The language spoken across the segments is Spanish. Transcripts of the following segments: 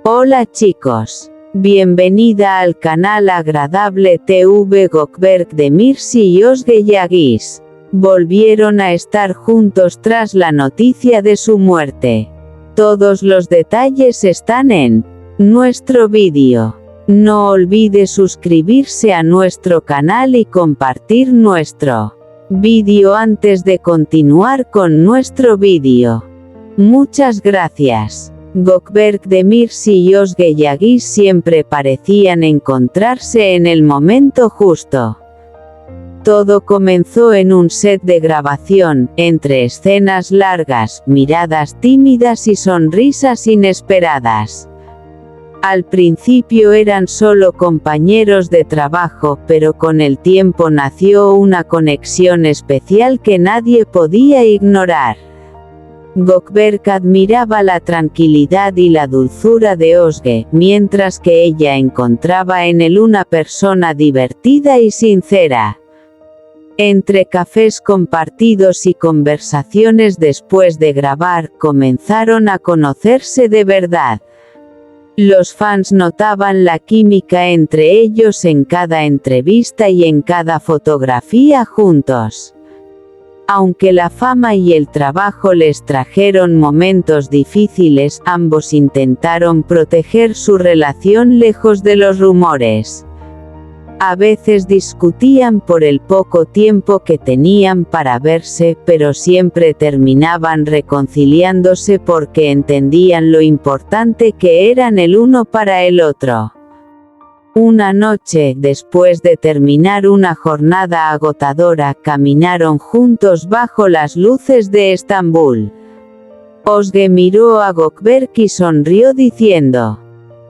Hola chicos. Bienvenida al canal Agradable TV. Gökberk Demirci y Özge Yağız volvieron a estar juntos tras la noticia de su muerte. Todos los detalles están en nuestro vídeo. No olvide suscribirse a nuestro canal y compartir nuestro vídeo antes de continuar con nuestro vídeo. Muchas gracias. Gökberk Demirci y Özge Yağız siempre parecían encontrarse en el momento justo. Todo comenzó en un set de grabación, entre escenas largas, miradas tímidas y sonrisas inesperadas. Al principio eran solo compañeros de trabajo, pero con el tiempo nació una conexión especial que nadie podía ignorar. Gökberk admiraba la tranquilidad y la dulzura de Özge, mientras que ella encontraba en él una persona divertida y sincera. Entre cafés compartidos y conversaciones después de grabar, comenzaron a conocerse de verdad. Los fans notaban la química entre ellos en cada entrevista y en cada fotografía juntos. Aunque la fama y el trabajo les trajeron momentos difíciles, ambos intentaron proteger su relación lejos de los rumores. A veces discutían por el poco tiempo que tenían para verse, pero siempre terminaban reconciliándose porque entendían lo importante que eran el uno para el otro. Una noche, después de terminar una jornada agotadora, caminaron juntos bajo las luces de Estambul. Özge miró a Gökberk y sonrió diciendo: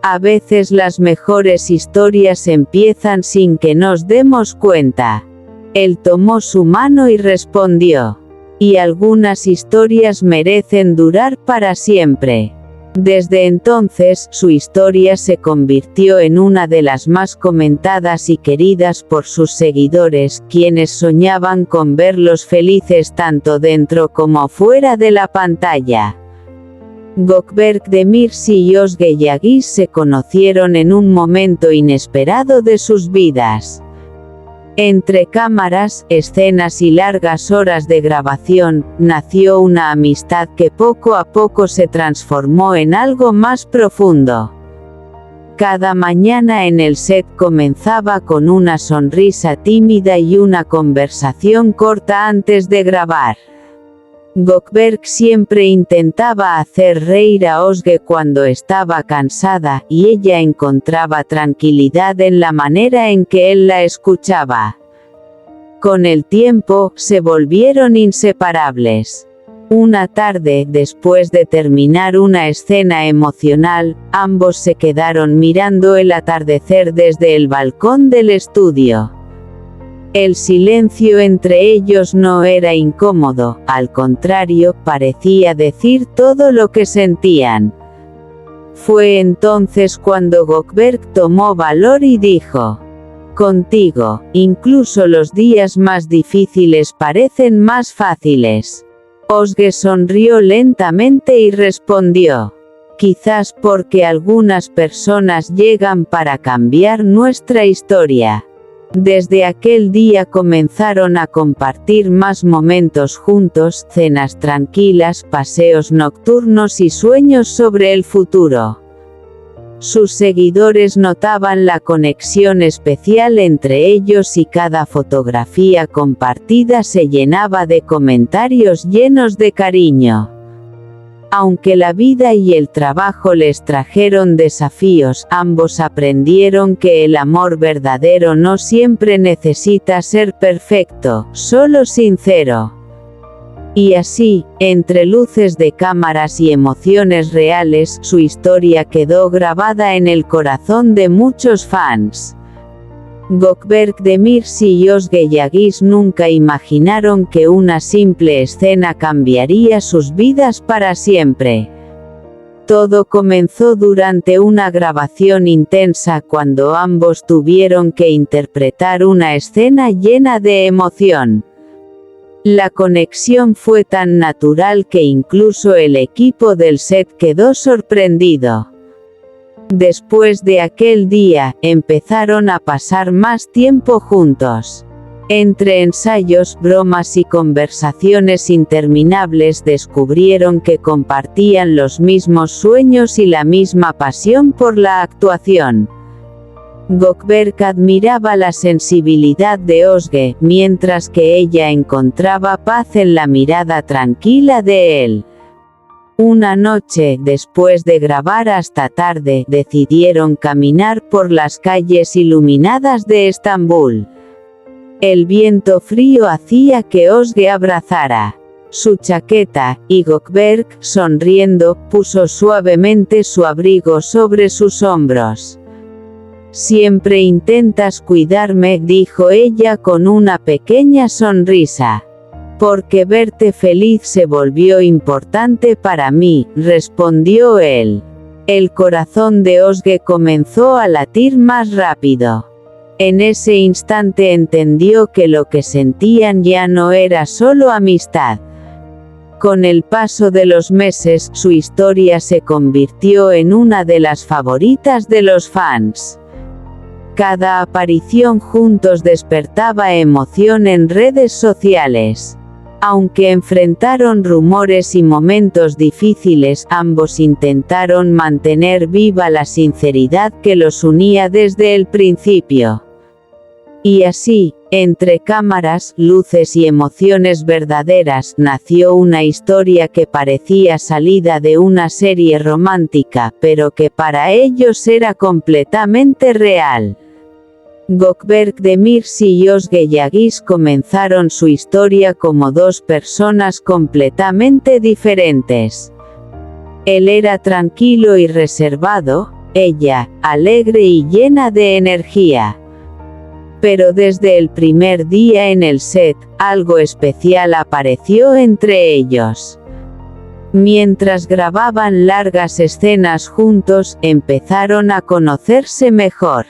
"A veces las mejores historias empiezan sin que nos demos cuenta". Él tomó su mano y respondió: "Y algunas historias merecen durar para siempre". Desde entonces, su historia se convirtió en una de las más comentadas y queridas por sus seguidores, quienes soñaban con verlos felices tanto dentro como fuera de la pantalla. Gökberk Demirci y Özge Yağız se conocieron en un momento inesperado de sus vidas. Entre cámaras, escenas y largas horas de grabación, nació una amistad que poco a poco se transformó en algo más profundo. Cada mañana en el set comenzaba con una sonrisa tímida y una conversación corta antes de grabar. Gökberk siempre intentaba hacer reír a Özge cuando estaba cansada, y ella encontraba tranquilidad en la manera en que él la escuchaba. Con el tiempo, se volvieron inseparables. Una tarde, después de terminar una escena emocional, ambos se quedaron mirando el atardecer desde el balcón del estudio. El silencio entre ellos no era incómodo, al contrario, parecía decir todo lo que sentían. Fue entonces cuando Gökberk tomó valor y dijo: "Contigo, incluso los días más difíciles parecen más fáciles". Özge sonrió lentamente y respondió: "Quizás porque algunas personas llegan para cambiar nuestra historia". Desde aquel día comenzaron a compartir más momentos juntos, cenas tranquilas, paseos nocturnos y sueños sobre el futuro. Sus seguidores notaban la conexión especial entre ellos y cada fotografía compartida se llenaba de comentarios llenos de cariño. Aunque la vida y el trabajo les trajeron desafíos, ambos aprendieron que el amor verdadero no siempre necesita ser perfecto, solo sincero. Y así, entre luces de cámaras y emociones reales, su historia quedó grabada en el corazón de muchos fans. Gökberk Demirci y Özge Yağız nunca imaginaron que una simple escena cambiaría sus vidas para siempre. Todo comenzó durante una grabación intensa cuando ambos tuvieron que interpretar una escena llena de emoción. La conexión fue tan natural que incluso el equipo del set quedó sorprendido. Después de aquel día, empezaron a pasar más tiempo juntos. Entre ensayos, bromas y conversaciones interminables descubrieron que compartían los mismos sueños y la misma pasión por la actuación. Gökberk admiraba la sensibilidad de Özge, mientras que ella encontraba paz en la mirada tranquila de él. Una noche, después de grabar hasta tarde, decidieron caminar por las calles iluminadas de Estambul. El viento frío hacía que Özge abrazara su chaqueta, y Gökberk, sonriendo, puso suavemente su abrigo sobre sus hombros. «Siempre intentas cuidarme», dijo ella con una pequeña sonrisa. «Porque verte feliz se volvió importante para mí», respondió él. El corazón de Özge comenzó a latir más rápido. En ese instante entendió que lo que sentían ya no era solo amistad. Con el paso de los meses, su historia se convirtió en una de las favoritas de los fans. Cada aparición juntos despertaba emoción en redes sociales. Aunque enfrentaron rumores y momentos difíciles, ambos intentaron mantener viva la sinceridad que los unía desde el principio. Y así, entre cámaras, luces y emociones verdaderas, nació una historia que parecía salida de una serie romántica, pero que para ellos era completamente real. Gökberk Demirci y Özge Yağız comenzaron su historia como dos personas completamente diferentes. Él era tranquilo y reservado, ella, alegre y llena de energía. Pero desde el primer día en el set, algo especial apareció entre ellos. Mientras grababan largas escenas juntos, empezaron a conocerse mejor.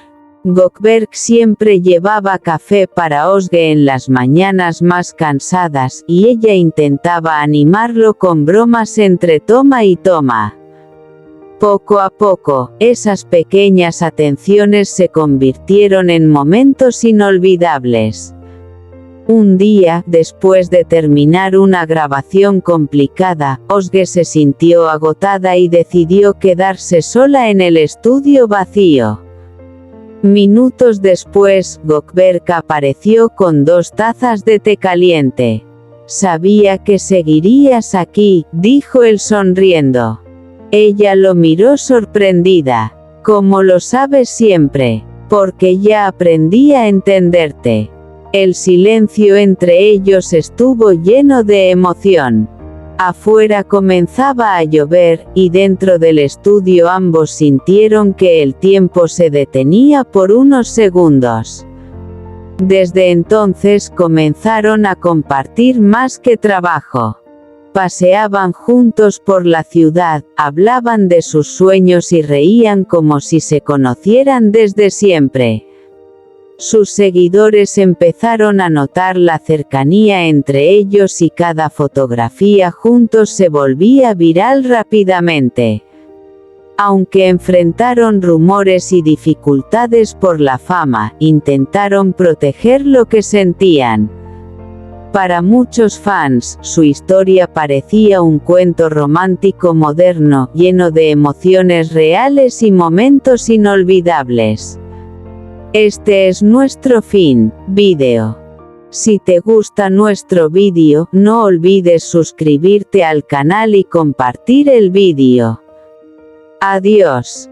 Gökberk siempre llevaba café para Özge en las mañanas más cansadas, y ella intentaba animarlo con bromas entre toma y toma. Poco a poco, esas pequeñas atenciones se convirtieron en momentos inolvidables. Un día, después de terminar una grabación complicada, Özge se sintió agotada y decidió quedarse sola en el estudio vacío. Minutos después, Gökberk apareció con 2 tazas de té caliente. «Sabía que seguirías aquí», dijo él sonriendo. Ella lo miró sorprendida. «Como lo sabes siempre. Porque ya aprendí a entenderte». El silencio entre ellos estuvo lleno de emoción. Afuera comenzaba a llover, y dentro del estudio ambos sintieron que el tiempo se detenía por unos segundos. Desde entonces comenzaron a compartir más que trabajo. Paseaban juntos por la ciudad, hablaban de sus sueños y reían como si se conocieran desde siempre. Sus seguidores empezaron a notar la cercanía entre ellos y cada fotografía juntos se volvía viral rápidamente. Aunque enfrentaron rumores y dificultades por la fama, intentaron proteger lo que sentían. Para muchos fans, su historia parecía un cuento romántico moderno, lleno de emociones reales y momentos inolvidables. Este es nuestro fin, vídeo. Si te gusta nuestro vídeo, no olvides suscribirte al canal y compartir el vídeo. Adiós.